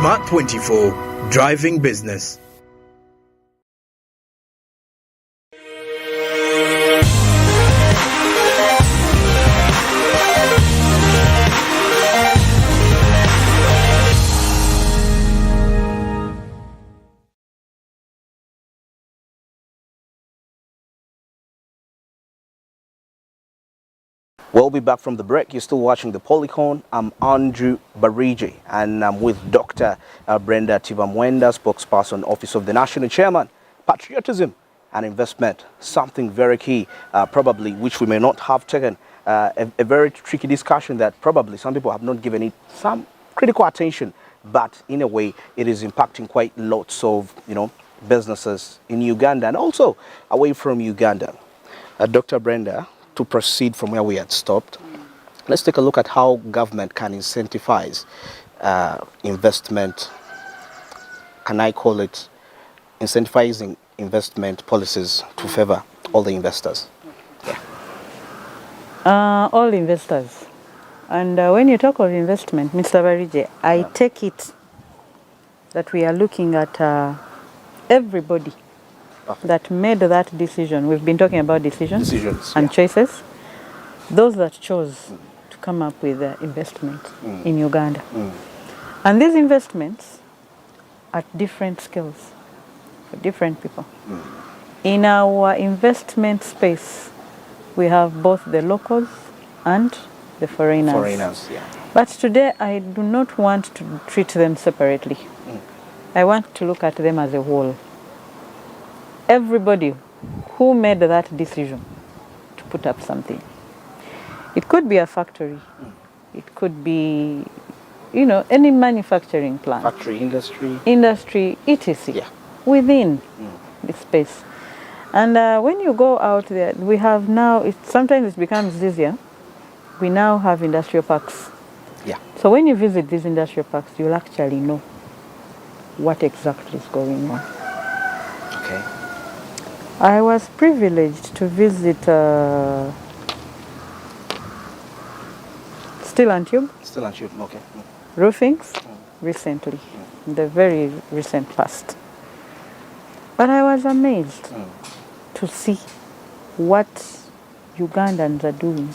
Smart 24, driving business. We'll be back from the break. You're still watching the Policon. I'm Andrew Barigi, and I'm with Dr. Brenda Tivamwenda, spokesperson, Office of the National Chairman, Patriotism and Investment. Something very key, probably, which we may not have taken a very tricky discussion that probably some people have not given it some critical attention, but in a way, it is impacting quite lots of, businesses in Uganda and also away from Uganda. Dr. Brenda, to proceed from where we had stopped, let's take a look at how government can incentivize investment. Can I call it incentivizing investment policies to favor all the investors? Yeah. All investors. And when you talk of investment, Mr. Barije, I take it that we are looking at everybody that made that decision. We've been talking about decisions and choices. Those that chose to come up with investment in Uganda. And these investments at different scales for different people. In our investment space, we have both the locals and the foreigners. But today, I do not want to treat them separately. I want to look at them as a whole. Everybody who made that decision to put up something. It could be a factory. It could be, any manufacturing plant. Factory, Industry, etc. Yeah. Within the space. And when you go out there, we have now, sometimes it becomes easier. We now have industrial parks. Yeah. So when you visit these industrial parks, you'll actually know what exactly is going on. Okay. I was privileged to visit Steel and Tube. Steel and Tube, okay. Roofings recently, in the very recent past. But I was amazed to see what Ugandans are doing.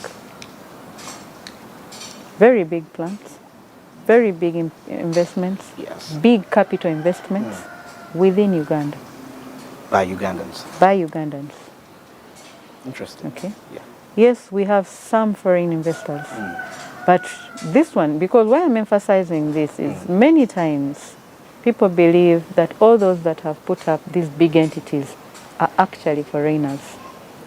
Very big plants, very big investments, big capital investments within Uganda. By Ugandans. By Ugandans. Interesting. Okay. Yeah. Yes, we have some foreign investors. But this one, because why I'm emphasizing this is many times people believe that all those that have put up these big entities are actually foreigners.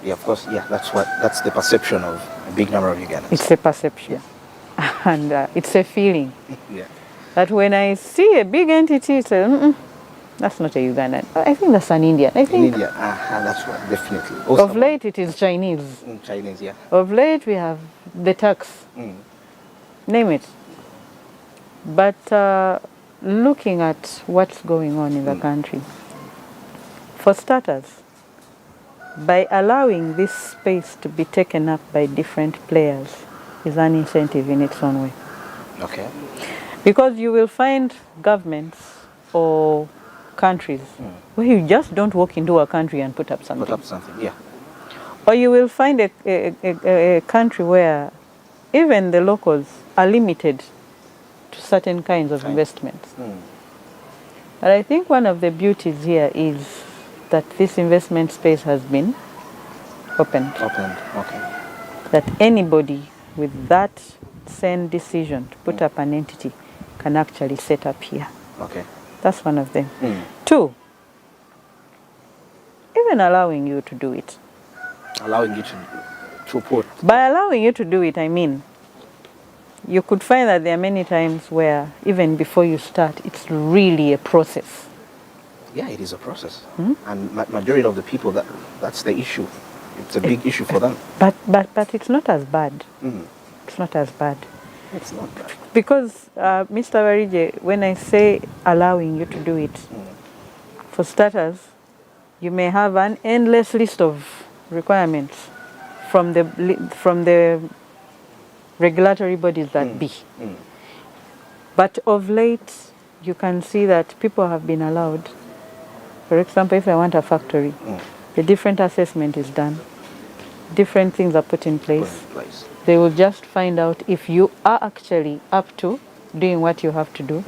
Yeah, of course. Yeah, that's the perception of a big number of Ugandans. It's a perception. And it's a feeling. Yeah. That when I see a big entity, it's that's not a Ugandan. I think that's an Indian. I think in India, that's right, definitely. Of late, it is Chinese. Chinese, yeah. Of late, we have the Turks. Name it. But looking at what's going on in the country, for starters, by allowing this space to be taken up by different players is an incentive in its own way. Okay. Because you will find governments or countries where you just don't walk into a country and put up something. Put up something, yeah. Or you will find a country where even the locals are limited to certain kinds of investments. But I think one of the beauties here is that this investment space has been opened. Okay. That anybody with that same decision to put up an entity can actually set up here. Okay. That's one of them. Two, even allowing you to do it. Allowing you to put. By allowing you to do it, I mean, you could find that there are many times where even before you start, it's really a process. Yeah, it is a process. And majority of the people, that's the issue. It's a big issue for them. But it's not as bad. It's not as bad. It's not bad. Because, Mr. Barije, when I say allowing you to do it, for starters, you may have an endless list of requirements from the regulatory bodies that be. But of late, you can see that people have been allowed. For example, if I want a factory, the different assessment is done. Different things are put in place. They will just find out if you are actually up to doing what you have to do,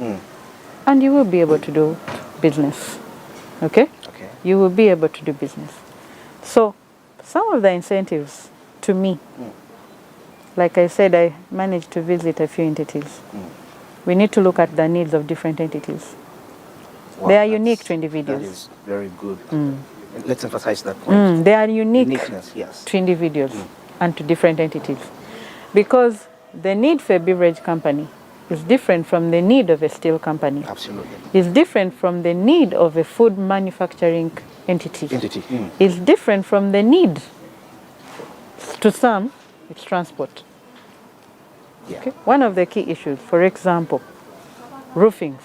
and you will be able to do business. Okay? Okay. You will be able to do business. So, some of the incentives to me, like I said, I managed to visit a few entities. We need to look at the needs of different entities. Wow, they are unique to individuals. That is very good. Let's emphasize that point. They are Uniqueness, yes. to individuals and to different entities. Because the need for a beverage company is different from the need of a steel company. Absolutely. Is different from the need of a food manufacturing entity. Is different from the need, to some, it's transport. Yeah. Okay? One of the key issues, for example, roofings.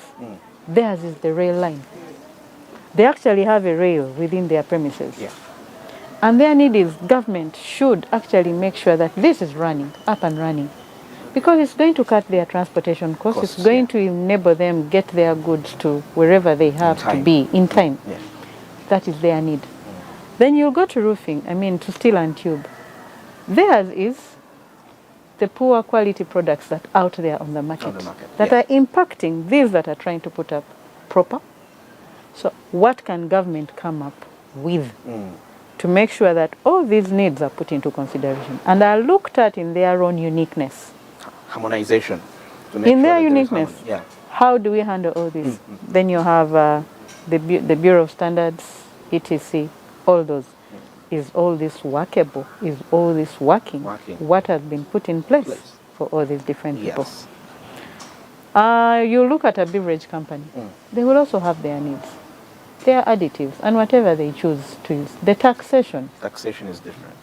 Theirs is the rail line. They actually have a rail within their premises. Yeah. And their need is government should actually make sure that this is running, up and running. Because it's going to cut their transportation costs. It's going to enable them get their goods to wherever they have to be in time. Yeah. That is their need. Then you'll go to roofing, to steel and tube. Theirs is the poor quality products that are out there on the market, that are impacting these that are trying to put up proper. So what can government come up with to make sure that all these needs are put into consideration and are looked at in their own uniqueness? Harmonization. In their uniqueness. How do we handle all this? Then you have the Bureau of Standards, etc., all those. Is all this workable? Is all this working? What has been put in place for all these different people? You look at a beverage company, they will also have their needs, their additives, and whatever they choose to use. The taxation. Taxation is different.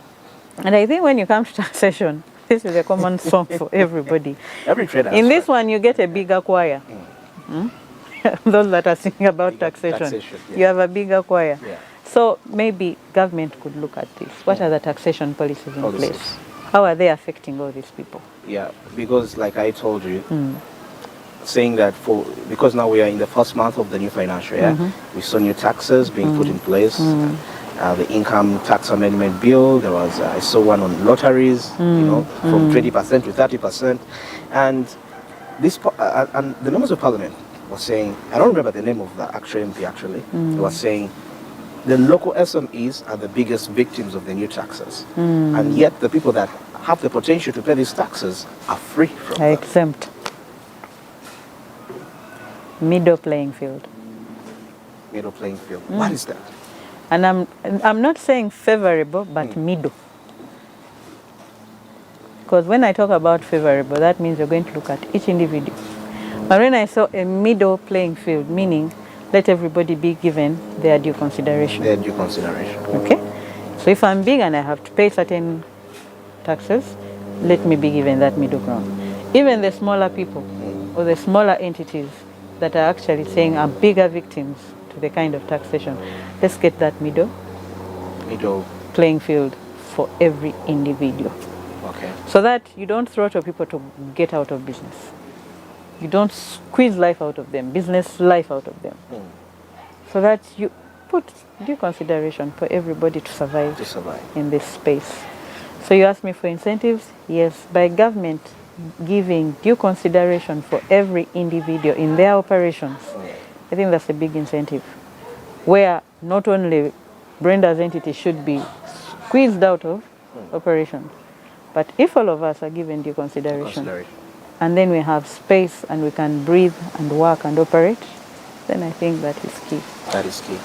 And I think when you come to taxation, this is a common song for everybody. Every trader. In this one, you get a bigger choir. Those that are singing about taxation. You have a bigger choir. So maybe government could look at this. What are the taxation policies in place? How are they affecting all these people? Yeah, because like I told you, saying that because now we are in the first month of the new financial year, we saw new taxes being put in place. The income tax amendment bill, there was I saw one on lotteries, from 20% to 30%, and this and the members of parliament was saying, I don't remember the name of the actual MP actually, they was saying the local SMEs are the biggest victims of the new taxes, and yet the people that have the potential to pay these taxes are free from them. Exempt. Middle playing field. Middle playing field. What is that? And I'm not saying favorable, but middle. Because when I talk about favorable, that means you're going to look at each individual. But when I saw a middle playing field, meaning let everybody be given their due consideration. Their due consideration. Okay? So if I'm big and I have to pay certain taxes, let me be given that middle ground. Even the smaller people or the smaller entities that are actually saying are bigger victims to the kind of taxation, let's get that middle playing field for every individual. Okay. So that you don't throttle people to get out of business. You don't squeeze life out of them, business life out of them. So that you put due consideration for everybody to survive in this space. So you asked me for incentives? Yes, by government giving due consideration for every individual in their operations. I think that's a big incentive. Where not only Brenda's entity should be squeezed out of operations, but if all of us are given due consideration, and then we have space and we can breathe and work and operate, then I think that is key. That is key.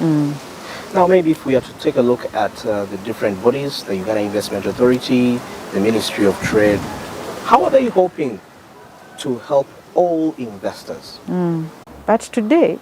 Now maybe if we are to take a look at the different bodies, the Uganda Investment Authority, the Ministry of Trade, how are they hoping to help all investors? But today,